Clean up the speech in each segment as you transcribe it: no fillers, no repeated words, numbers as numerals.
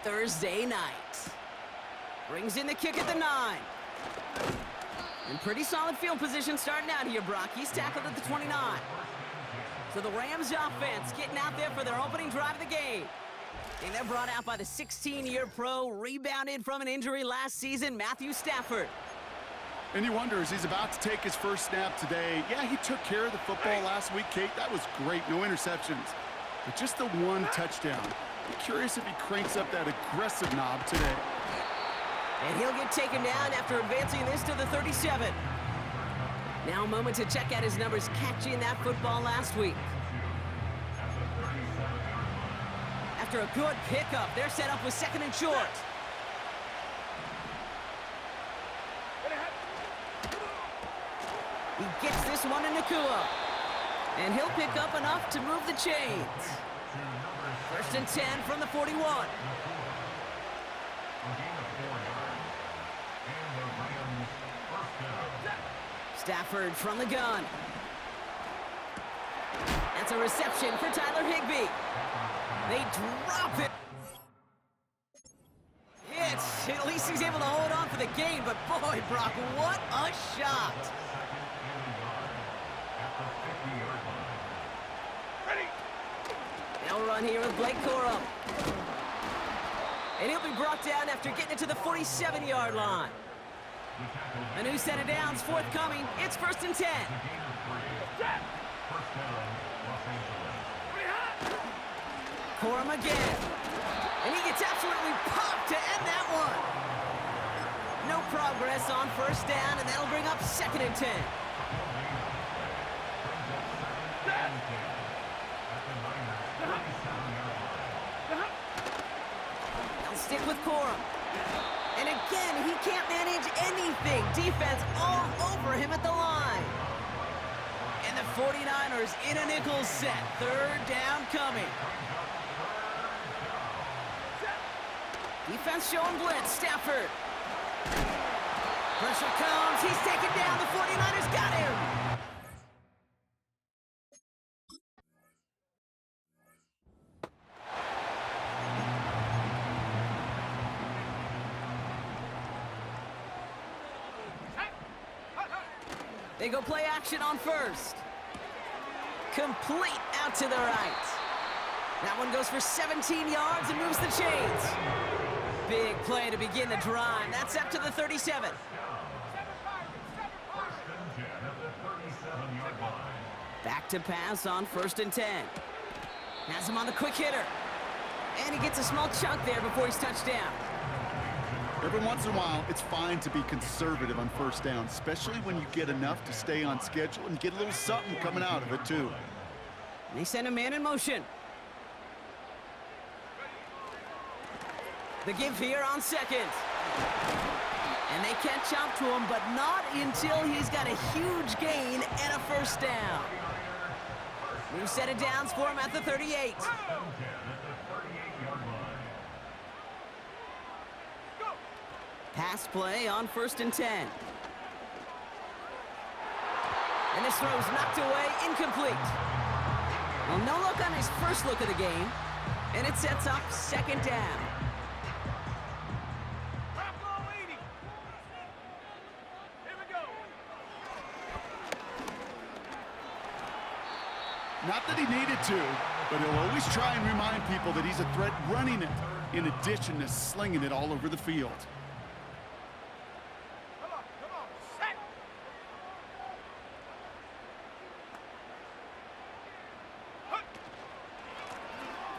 Thursday night. Brings in the kick at the 9. In pretty solid field position starting out here, Brock. He's tackled at the 29. So the Rams offense getting out there for their opening drive of the game. And they're brought out by the 16-year pro, rebounded from an injury last season, Matthew Stafford. And you wonder, as he's about to take his first snap today, yeah, he took care of the football last week, Kate. That was great, no interceptions. But just the one touchdown. I'm curious if he cranks up that aggressive knob today. And he'll get taken down after advancing this to the 37. Now a moment to check out his numbers catching that football last week. After a good pickup, they're set up with 2nd and short. He gets this one in Nakua. And he'll pick up enough to move the chains. 1st and 10 from the 41. Stafford from the gun. That's a reception for Tyler Higbee. They drop it. At least he's able to hold on for the game, but boy, Brock, what a shot. They'll run here with Blake Corum. And he'll be brought down after getting it to the 47-yard line. A new set of downs forthcoming. It's 1st and 10. Corum again. And he gets absolutely popped to end that one. No progress on 1st down, and that'll bring up 2nd and 10. They'll stick with Corum. And again, he can't manage anything. Defense all over him at the line. And the 49ers in a nickel set. 3rd down coming. Defense showing blitz. Stafford. Pressure comes. He's taken down. The 49ers got him. They go play action on 1st. Complete out to the right. That one goes for 17 yards and moves the chains. Big play to begin the drive. That's up to the 37. Back to pass on 1st and 10. Has him on the quick hitter. And he gets a small chunk there before he's touched down. Every once in a while, it's fine to be conservative on 1st down, especially when you get enough to stay on schedule and get a little something coming out of it, too. They send a man in motion. The give here on 2nd. And they catch up to him, but not until he's got a huge gain and a 1st down. New set of downs for him at the 38. Pass play on 1st and 10. And this throw's knocked away, incomplete. Well, no look on his first look of the game, and it sets up 2nd down. Not that he needed to, but he'll always try and remind people that he's a threat running it, in addition to slinging it all over the field.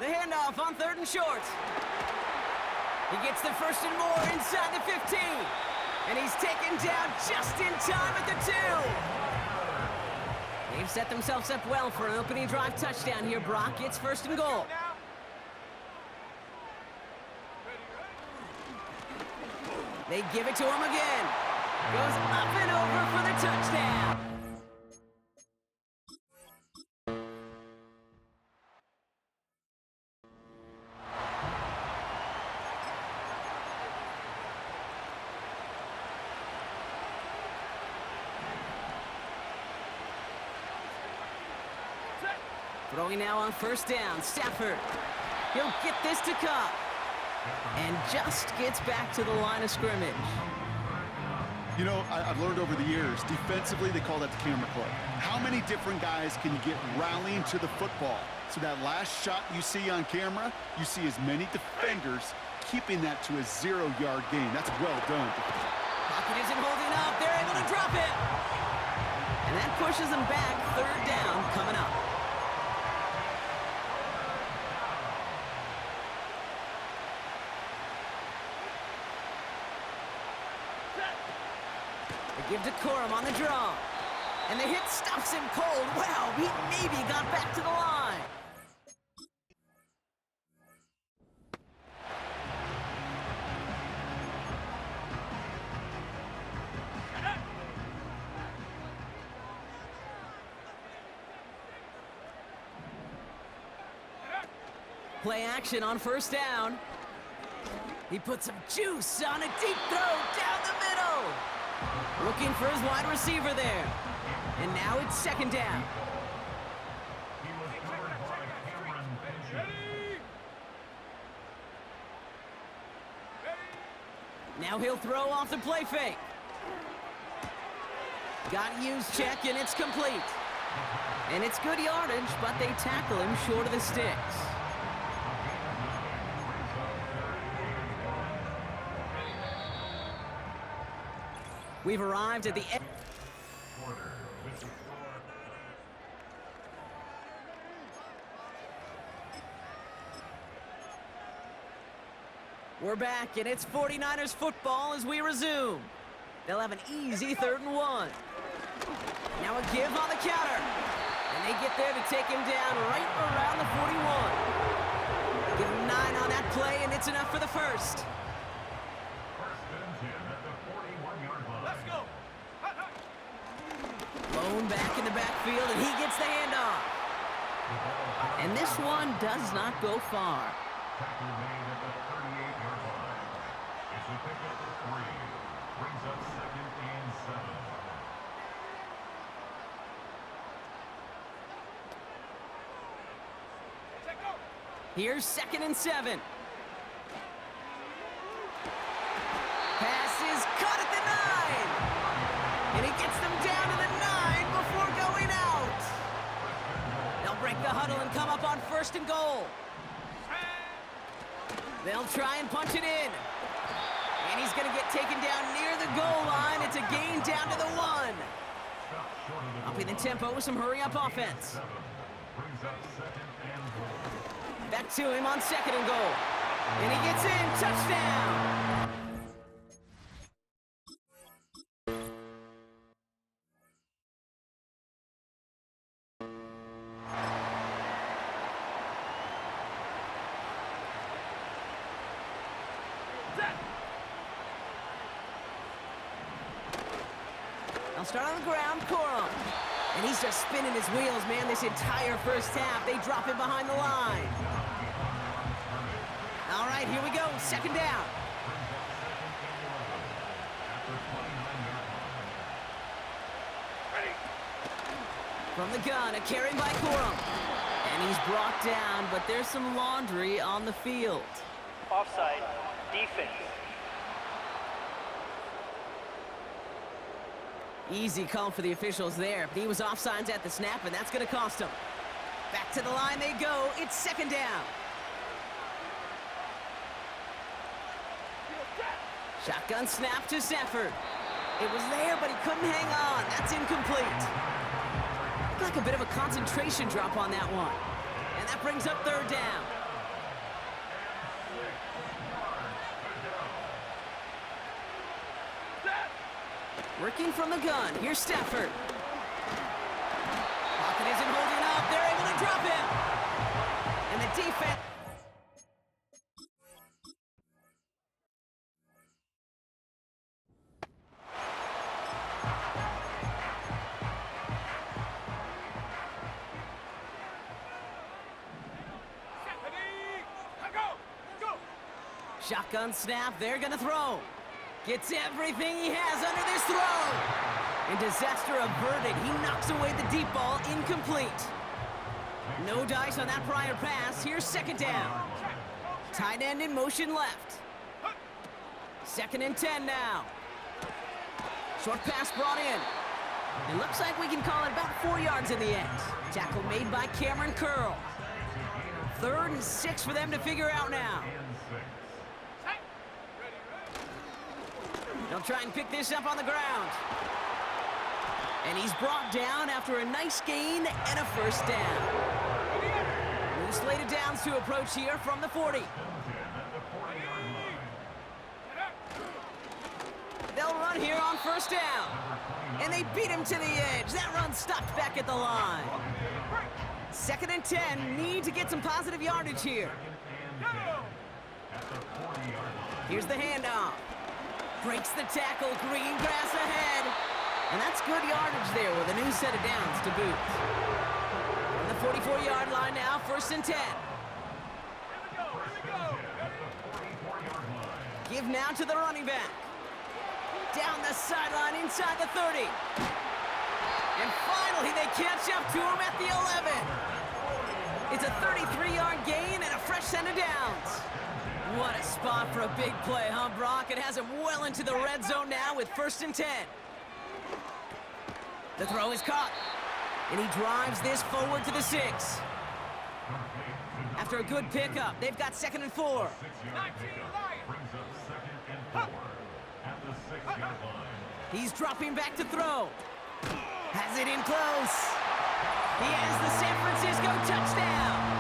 The handoff on 3rd and short. He gets the 1st and more inside the 15. And he's taken down just in time at the 2. They've set themselves up well for an opening drive touchdown here, Brock. It's 1st and goal. They give it to him again. Goes up and over for the touchdown. Throwing now on 1st down. Stafford. He'll get this to Cup. And just gets back to the line of scrimmage. You know, I've learned over the years, defensively, they call that the camera club. How many different guys can you get rallying to the football? So that last shot you see on camera, you see as many defenders keeping that to a 0-yard gain. That's well done. Pocket isn't holding up. They're able to drop it. And that pushes them back. Third down coming up. They give to Corum on the draw. And the hit stops him cold. Wow, he maybe got back to the line. Play action on first down. He puts some juice on a deep throw down the middle. Looking for his wide receiver there. And now it's second down. Now he'll throw off the play fake. Got used check, and it's complete. And it's good yardage, but they tackle him short of the sticks. We've arrived at the end. We're back, and it's 49ers football as we resume. They'll have an easy 3rd and 1. Now a give on the counter. And they get there to take him down right around the 41. Give him 9 on that play, and it's enough for the first. Let's go. Lone back in the backfield, and he gets the handoff. And this one does not go far. Tackle made at the 38-yard line. It's a pickup of 3. Brings up 2nd and 7. Here's 2nd and 7. Pass is caught at the 9. And he gets them down to the 9 before going out. They'll break the huddle and come up on 1st and goal. They'll try and punch it in. And he's going to get taken down near the goal line. It's a gain down to the 1. Upping the tempo with some hurry-up offense. Back to him on 2nd and goal. And he gets in. Touchdown. I'll start on the ground, Corum. And he's just spinning his wheels, man, this entire first half. They drop him behind the line. All right, here we go, 2nd down. From the gun, a carry by Corum. And he's brought down, but there's some laundry on the field. Offside, defense. Easy call for the officials there. He was offsides at the snap, and that's going to cost him. Back to the line they go. It's 2nd down. Shotgun snap to Stafford. It was there, but he couldn't hang on. That's incomplete. Looked like a bit of a concentration drop on that one. And that brings up 3rd down. Working from the gun. Here's Stafford. Pocket isn't holding up. They're able to drop him. And the defense. Shotgun snap. They're going to throw. Gets everything he has under this throw. And disaster averted. He knocks away the deep ball. Incomplete. No dice on that prior pass. Here's 2nd down. Tight end in motion left. 2nd and 10 now. Short pass brought in. It looks like we can call it about 4 yards in the end. Tackle made by Cameron Curl. 3rd and 6 for them to figure out now. They'll try and pick this up on the ground. And he's brought down after a nice gain and a 1st down. New slated downs to approach here from the 40. They'll run here on 1st down. And they beat him to the edge. That run stopped back at the line. 2nd and 10. Need to get some positive yardage here. Here's the handoff. Breaks the tackle. Green grass ahead. And that's good yardage there with a new set of downs to boot. On the 44-yard line now, 1st and 10. Give now to the running back. Down the sideline inside the 30. And finally, they catch up to him at the 11. It's a 33-yard gain and a fresh set of downs. What a spot for a big play, huh, Brock? It has him well into the red zone now with 1st and 10. The throw is caught, and he drives this forward to the 6. After a good pickup, they've got 2nd and 4. He's dropping back to throw. Has it in close. He has the San Francisco touchdown.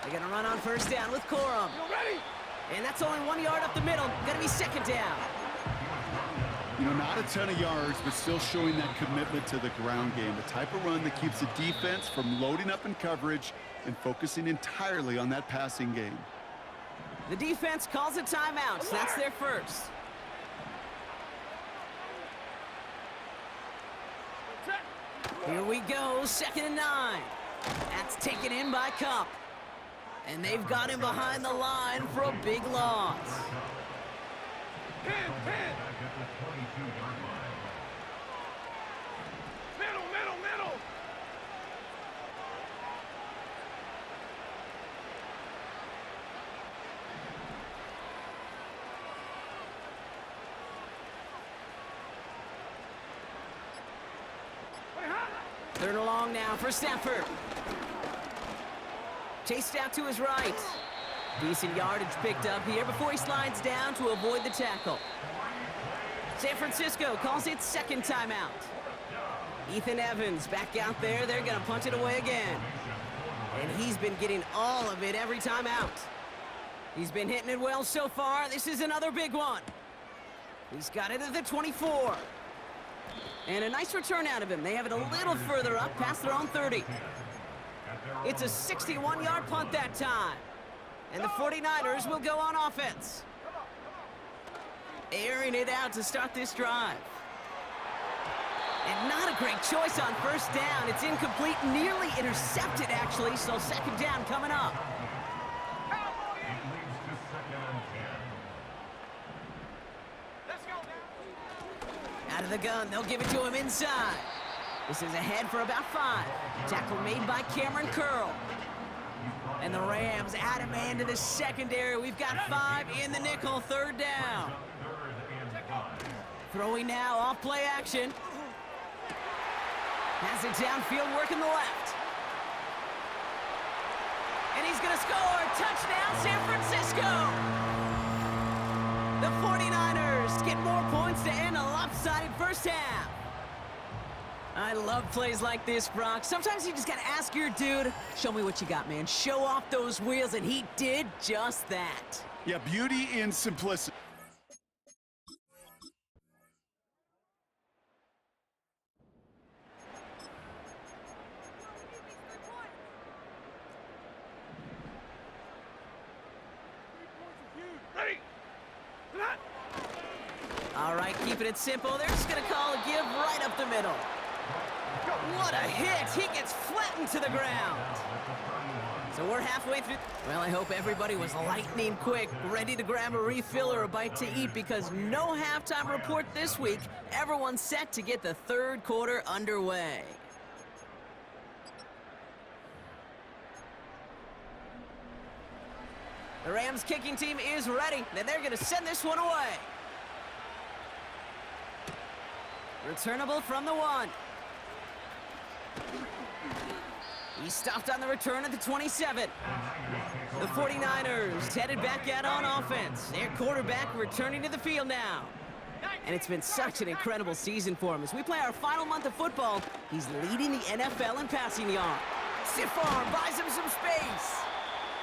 They're gonna run on 1st down with Corum. And that's only 1 yard up the middle. Gonna be 2nd down. You know, not a ton of yards, but still showing that commitment to the ground game. The type of run that keeps the defense from loading up in coverage and focusing entirely on that passing game. The defense calls a timeout, so that's their first. Here we go, 2nd and 9. That's taken in by Cup. And they've got him behind the line for a big loss. Middle. Third and long now for Stafford. Chased out to his right. Decent yardage picked up here before he slides down to avoid the tackle. San Francisco calls it 2nd timeout. Ethan Evans back out there. They're going to punch it away again. And he's been getting all of it every time out. He's been hitting it well so far. This is another big one. He's got it at the 24. And a nice return out of him. They have it a little further up past their own 30. It's a 61-yard punt that time. And the 49ers will go on offense. Airing it out to start this drive. And not a great choice on 1st down. It's incomplete, nearly intercepted, actually, so 2nd down coming up. Out of the gun, they'll give it to him inside. This is ahead for about 5. Tackle made by Cameron Curl. And the Rams add a man to the secondary. We've got 5 in the nickel, 3rd down. Throwing now, off play action. Has it downfield, working the left. And he's gonna score, touchdown San Francisco. The 49ers get more points to end a lopsided 1st half. I love plays like this, Brock. Sometimes you just gotta ask your dude, show me what you got, man. Show off those wheels, and he did just that. Yeah, beauty in simplicity. All right, keeping it simple. They're just gonna call a give right up the middle. What a hit! He gets flattened to the ground. So we're halfway through. Well, I hope everybody was lightning quick, ready to grab a refill or a bite to eat, because no halftime report this week. Everyone's set to get the third quarter underway. The Rams kicking team is ready, and they're going to send this one away. Returnable from the 1. He's stopped on the return at the 27. The 49ers headed back out on offense. Their quarterback returning to the field now. And it's been such an incredible season for him. As we play our final month of football, he's leading the NFL in passing yards. Stiff arm buys him some space.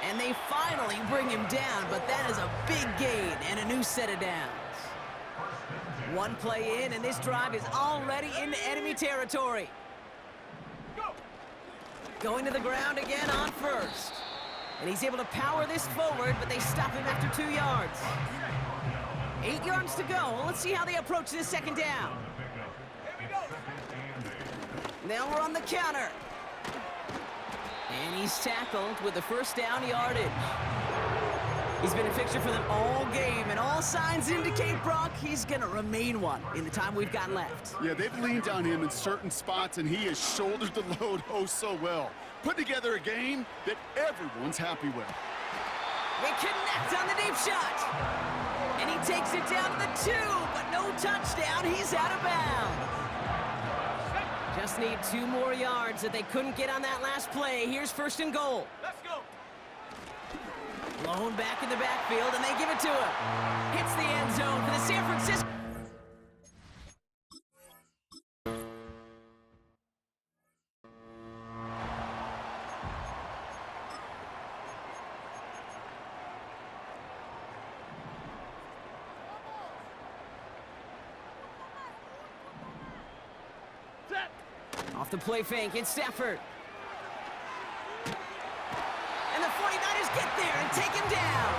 And they finally bring him down, but that is a big gain and a new set of downs. One play in, and this drive is already into enemy territory. Going to the ground again on first. And he's able to power this forward, but they stop him after 2 yards. 8 yards to go. Let's see how they approach this second down. Now we're on the counter. And he's tackled with the first down yardage. He's been a fixture for them all game, and all signs indicate, Brock, he's going to remain one in the time we've got left. Yeah, they've leaned on him in certain spots, and he has shouldered the load oh so well. Put together a game that everyone's happy with. They connect on the deep shot. And he takes it down to the 2, but no touchdown. He's out of bounds. Just need 2 more yards that they couldn't get on that last play. Here's first and goal. Let's go. Blown back in the backfield, and they give it to him. Hits the end zone for the San Francisco. Off the play fake, it's Stafford. And the 49ers get there and take him down.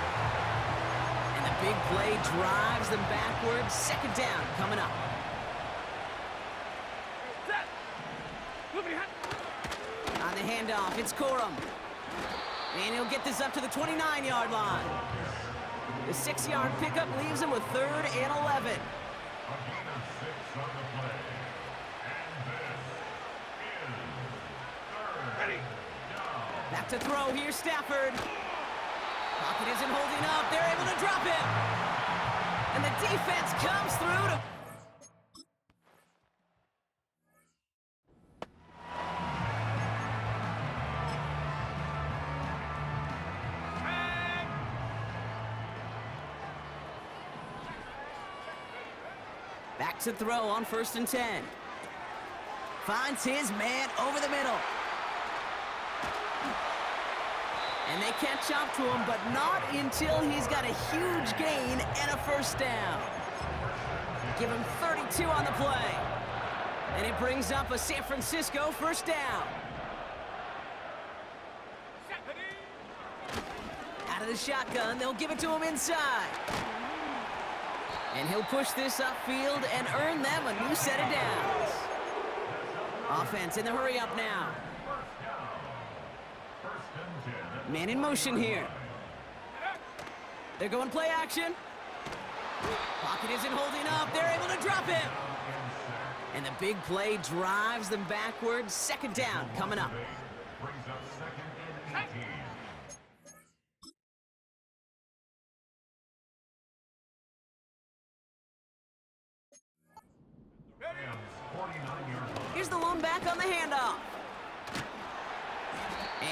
And the big play drives them backwards. Second down coming up. On the handoff, it's Corum. And he'll get this up to the 29-yard line. The 6-yard pickup leaves him with 3rd and 11. Back to throw, here's Stafford. Pocket isn't holding up, they're able to drop him. And the defense comes through to... Back to throw on 1st and 10. Finds his man over the middle. And they catch up to him, but not until he's got a huge gain and a first down. Give him 32 on the play. And it brings up a San Francisco first down. Out of the shotgun, they'll give it to him inside. And he'll push this upfield and earn them a new set of downs. Offense in the hurry up now. Man in motion here. They're going play action. Pocket isn't holding up. They're able to drop him. And the big play drives them backwards. Second down coming up. Brings up 2nd and 18. Here's the lone back on the handoff.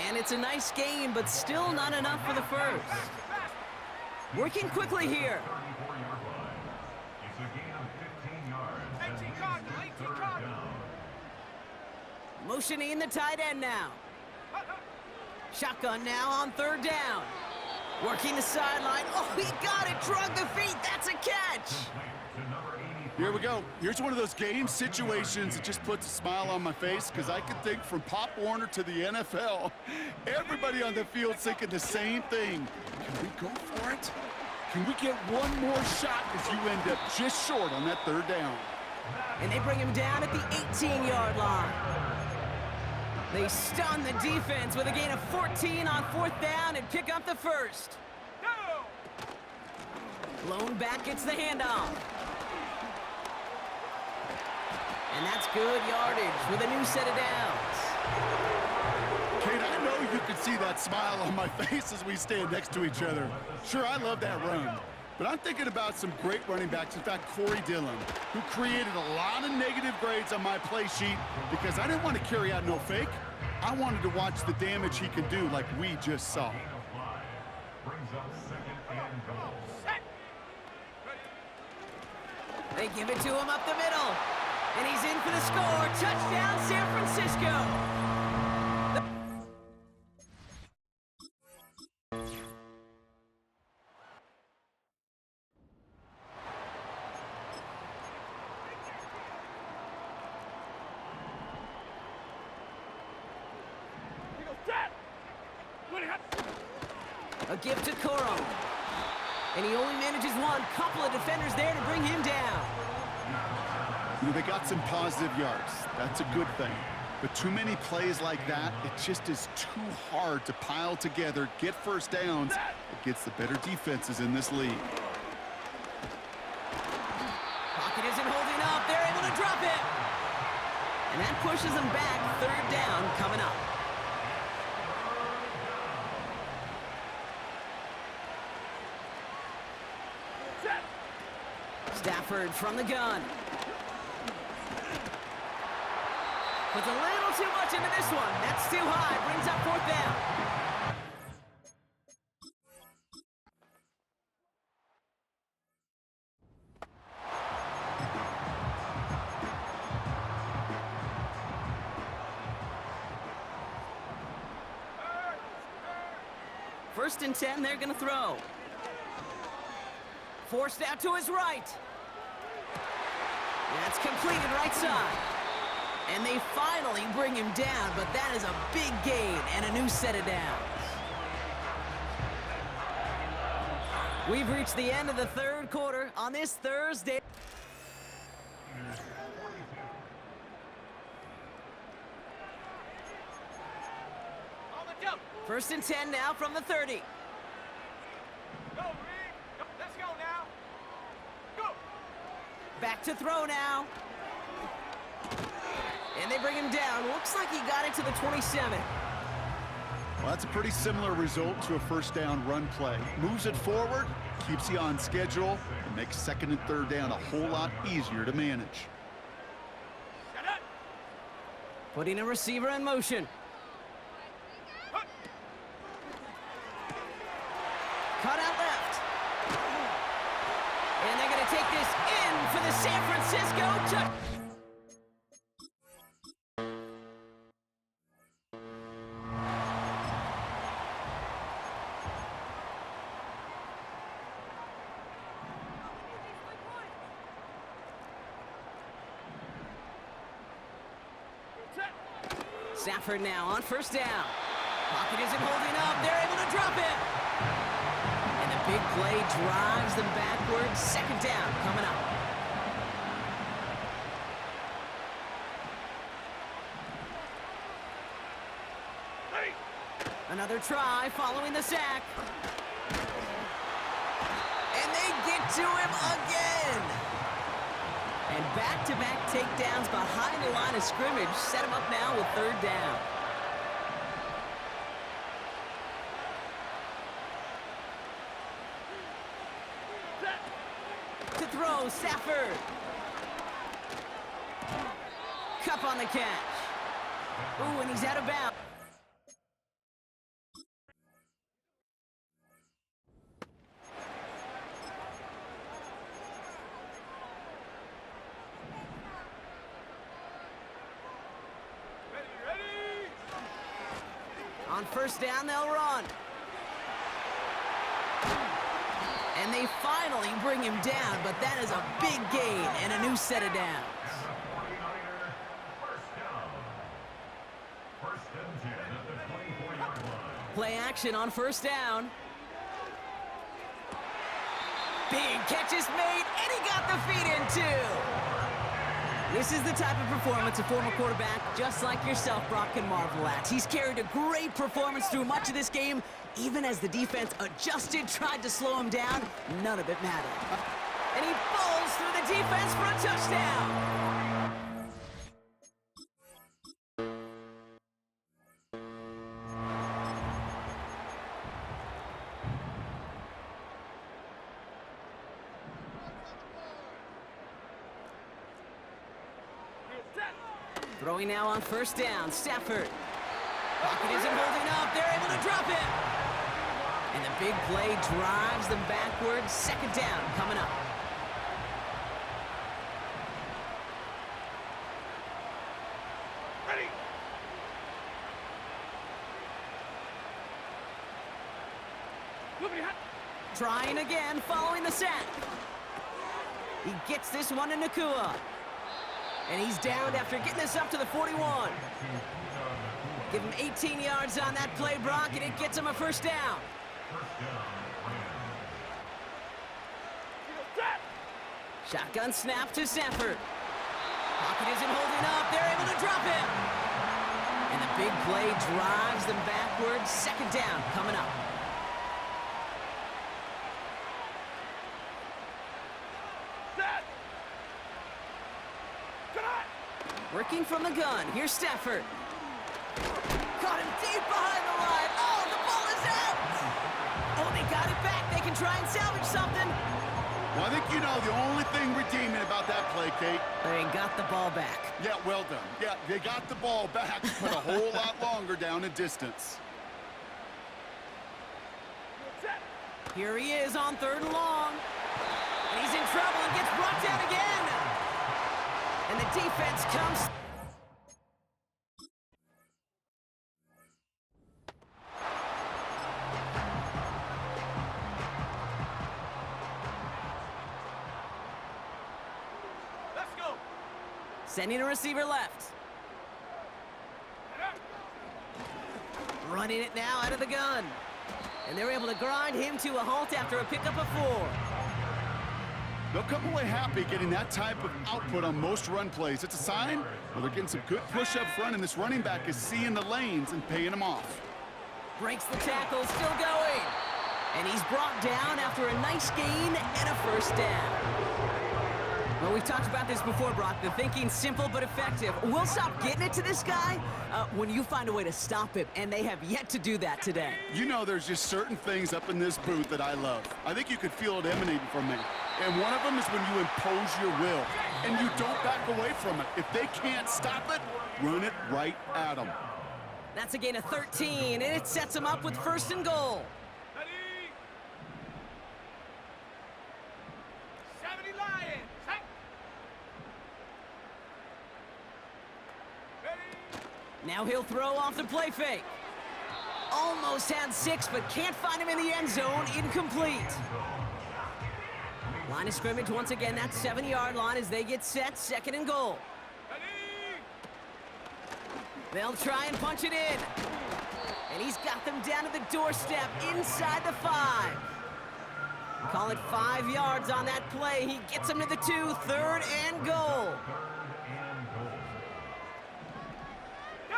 And it's a nice gain, but still not enough for the first. Working quickly here. It's a gain of 15 yards. Motioning the tight end now. Shotgun now on 3rd down. Working the sideline. Oh, he got it. Drug the feet. That's a catch. Here we go. Here's one of those game situations that just puts a smile on my face, because I can think from Pop Warner to the NFL. Everybody on the field thinking the same thing. Can we go for it? Can we get one more shot as you end up just short on that 3rd down? And they bring him down at the 18-yard line. They stun the defense with a gain of 14 on 4th down and pick up the first. Lone back gets the handoff. And that's good yardage with a new set of downs. Kate, I know you can see that smile on my face as we stand next to each other. Sure, I love that run. But I'm thinking about some great running backs. In fact, Corey Dillon, who created a lot of negative grades on my play sheet because I didn't want to carry out no fake. I wanted to watch the damage he can do like we just saw. They give it to him up the middle. And he's in for the score. Touchdown, San Francisco. A gift to Coro. And he only manages one. Couple of defenders there to bring him down. You know, they got some positive yards. That's a good thing. But too many plays like that, it just is too hard to pile together, get first downs against the better defenses in this league. Pocket isn't holding up. They're able to drop it. And that pushes them back. 3rd down coming up. Stafford from the gun. Puts a little too much into this one. That's too high. Brings up 4th down. First and 10, they're going to throw. Forced out to his right. That's completed right side. And they finally bring him down, but that is a big gain and a new set of downs. We've reached the end of the 3rd quarter on this Thursday. First and 10 now from the 30. Let's go now. Go. Back to throw now. And they bring him down. Looks like he got it to the 27. Well, that's a pretty similar result to a first down run play. Moves it forward, keeps you on schedule, and makes 2nd and 3rd down a whole lot easier to manage. Putting a receiver in motion. Cut out left. And they're going to take this in for the San Francisco touchdown. Stafford now on first down. Pocket isn't holding up. They're able to drop it. And the big play drives them backwards. 2nd down coming up. Another try following the sack. And they get to him again. And back-to-back takedowns behind the line of scrimmage set him up now with 3rd down. To throw, Stafford. Cup on the catch. Ooh, and he's out of bounds. On first down, they'll run. And they finally bring him down, but that is a big gain and a new set of downs. Play action on first down. Big catch is made, and he got the feet in too. This is the type of performance a former quarterback, just like yourself, Brock, can marvel at. He's carried a great performance through much of this game. Even as the defense adjusted, tried to slow him down, none of it mattered. And he bowls through the defense for a touchdown. Throwing now on first down, Stafford. Pocket isn't holding up, they're able to drop it. And the big play drives them backwards. Second down coming up. Ready. Trying again, following the sack. He gets this one to Nakua. And he's down after getting this up to the 41. Give him 18 yards on that play, Brock, and it gets him a first down. Shotgun snap to Stafford. Pocket isn't holding up. They're able to drop him. And the big play drives them backwards. Second down coming up. Working from the gun. Here's Stafford. Caught him deep behind the line. Oh, the ball is out! Oh, they got it back. They can try and salvage something. Well, I think you know the only thing redeeming about that play, Kate. They got the ball back. Yeah, well done. Yeah, they got the ball back, but a whole lot longer down in distance. Here he is on third and long. And he's in trouble and gets brought down again. And the defense comes. Let's go. Sending a receiver left. Running it now out of the gun. And they're able to grind him to a halt after a pickup of 4. They'll come away happy getting that type of output on most run plays. It's a sign, well, they're getting some good push up front, and this running back is seeing the lanes and paying them off. Breaks the tackle, still going. And he's brought down after a nice gain and a first down. Well, we've talked about this before, Brock. The thinking's simple but effective. We'll stop getting it to this guy when you find a way to stop him, and they have yet to do that today. You know, there's just certain things up in this booth that I love. I think you could feel it emanating from me. And one of them is when you impose your will, and you don't back away from it. If they can't stop it, run it right at them. That's a gain of 13, and it sets them up with first and goal. Ready. 70 Lions. Hey. Ready. Now he'll throw off the play fake. Almost had 6, but can't find him in the end zone. Incomplete. Line of scrimmage once again, that 7-yard line as they get set, second and goal. Ready. They'll try and punch it in. And he's got them down to the doorstep inside the 5. Call it 5 yards on that play. He gets them to the 2, third and goal. Go.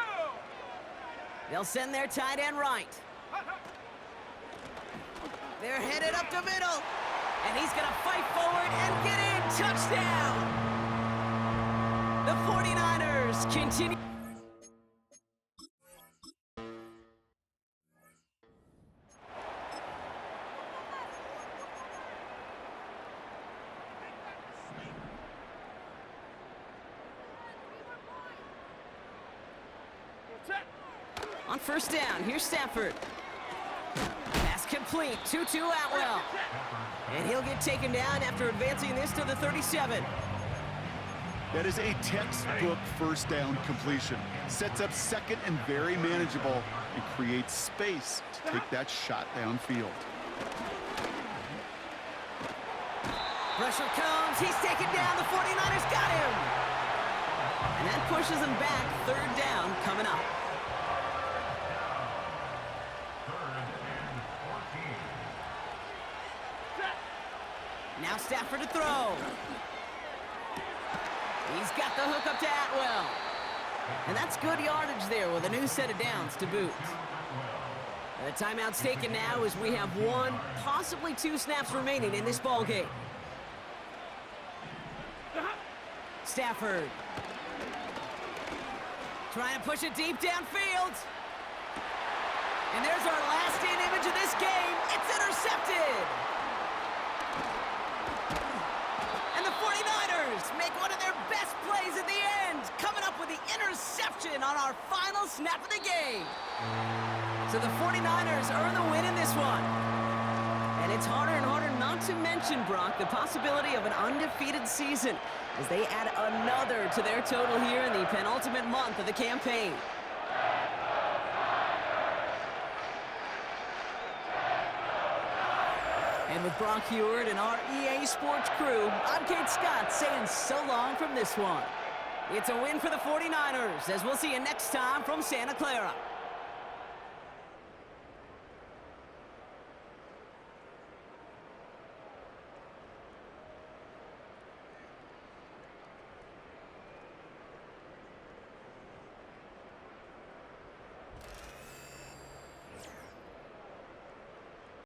They'll send their tight end right. They're headed up the middle. And he's going to fight forward and get in. Touchdown! The 49ers continue. On first down, here's Stafford. Pass complete, 2-2 Atwell. And he'll get taken down after advancing this to the 37. That is a textbook first down completion. Sets up second and very manageable and creates space to take that shot downfield. Pressure comes, he's taken down, the 49ers got him. And that pushes him back, third down coming up. Now Stafford to throw. He's got the hook up to Atwell. And that's good yardage there with a new set of downs to boot. The timeout's taken now as we have 1, possibly 2 snaps remaining in this ball game. Stafford. Trying to push it deep downfield. And there's our last-in image of this game. It's intercepted. And the 49ers make one of their best plays at the end, coming up with the interception on our final snap of the game. So the 49ers earn the win in this one. And it's harder and harder not to mention, Brock, the possibility of an undefeated season as they add another to their total here in the penultimate month of the campaign. And with Brock Heward and our EA Sports crew, I'm Kate Scott saying so long from this one. It's a win for the 49ers, as we'll see you next time from Santa Clara.